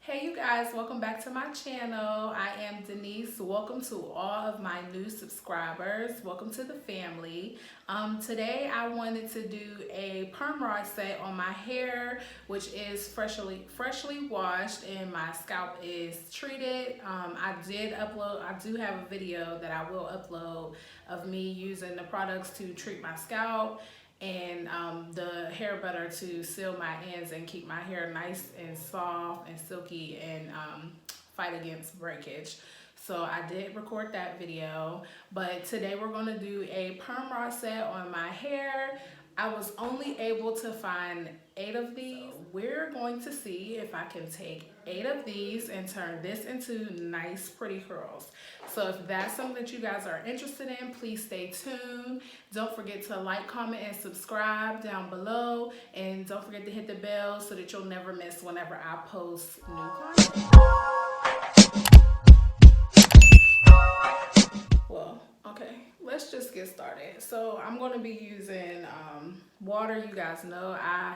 Hey you guys, welcome back to my channel. I am Denise. Welcome to all of my new subscribers. Welcome to the family. Today I wanted to do a perm rod set on my hair, which is freshly washed, and my scalp is treated. I do have a video that I will upload of me using the products to treat my scalp and the hair butter to seal my ends and keep my hair nice and soft and silky and fight against breakage. So I did record that video, but today we're going to do a perm rod set on my hair. I was only able to find 8 of these. So we're going to see if I can take 8 of these and turn this into nice pretty curls. So if that's something that you guys are interested in, please stay tuned. Don't forget to like, comment, and subscribe down below. And don't forget to hit the bell so that you'll never miss whenever I post new content. Well, okay, let's just get started. So I'm going to be using water. You guys know I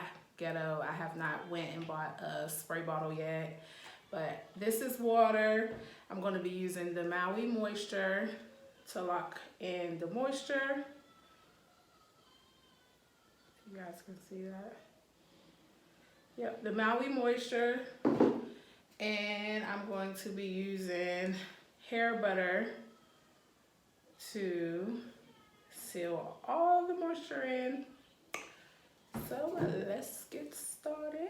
have not went and bought a spray bottle yet, but this is water. I'm going to be using the Maui Moisture to lock in the moisture. You guys can see that. Yep, the Maui Moisture. And I'm going to be using hair butter to seal all the moisture in. So let's get started.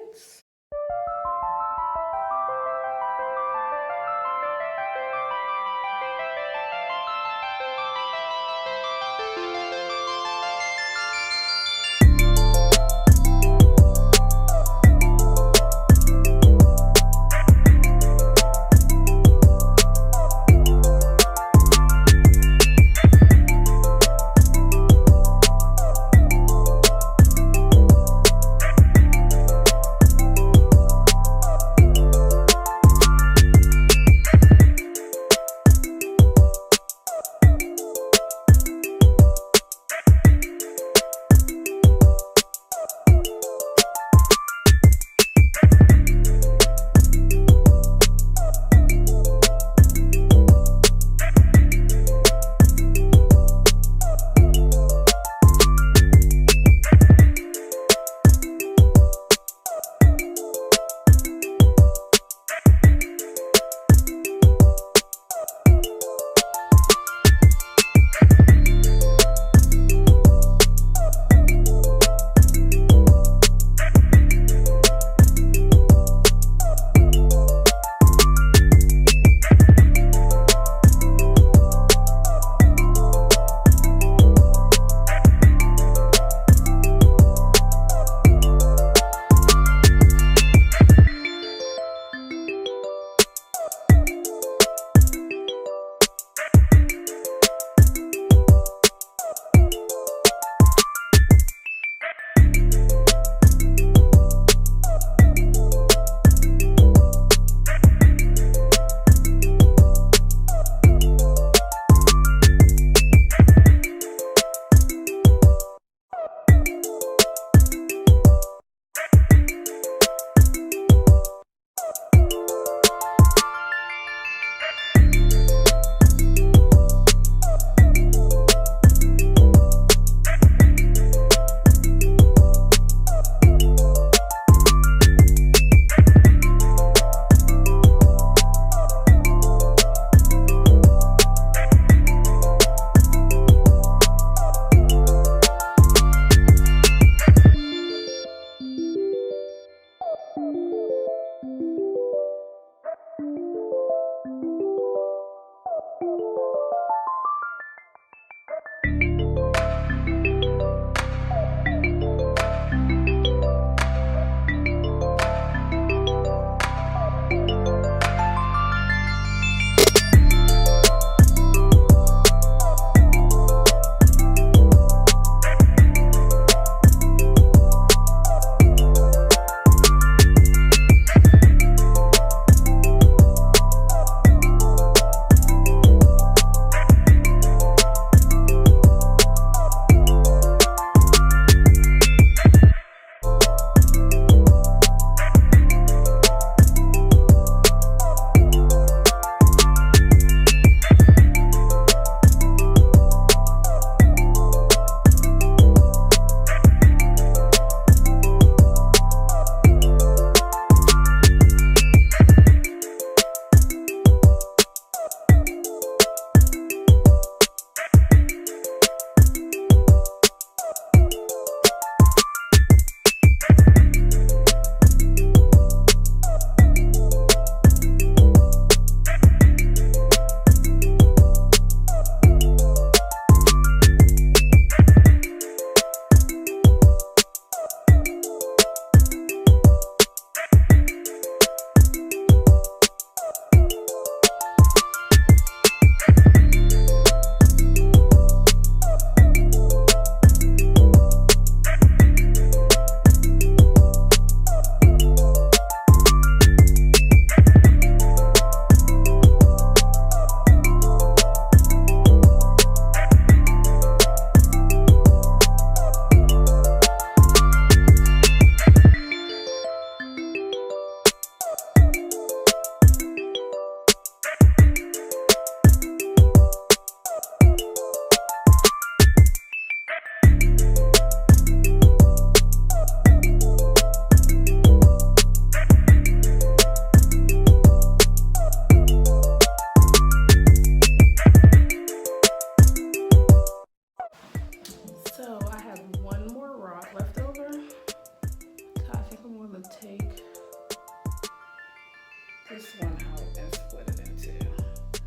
this one out and split it in two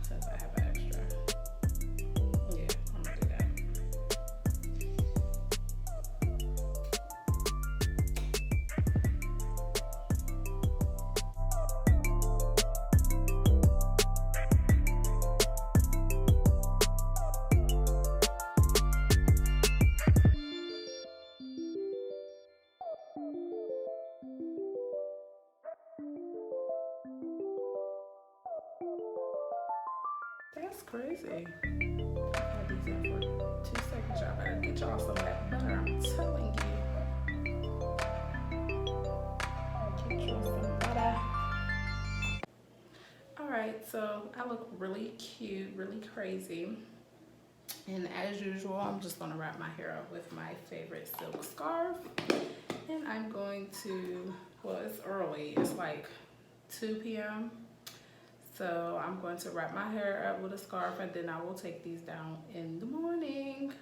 since I have an extra. Yeah, I'm gonna do that. That's crazy. I had these in for 2 seconds. Y'all better get y'all some of that butter. I'm telling you. Get you some butter. Alright, so I look really cute, really crazy. And as usual, I'm just going to wrap my hair up with my favorite silk scarf. And I'm going to, well, it's early. It's like 2 p.m. So I'm going to wrap my hair up with a scarf and then I will take these down in the morning.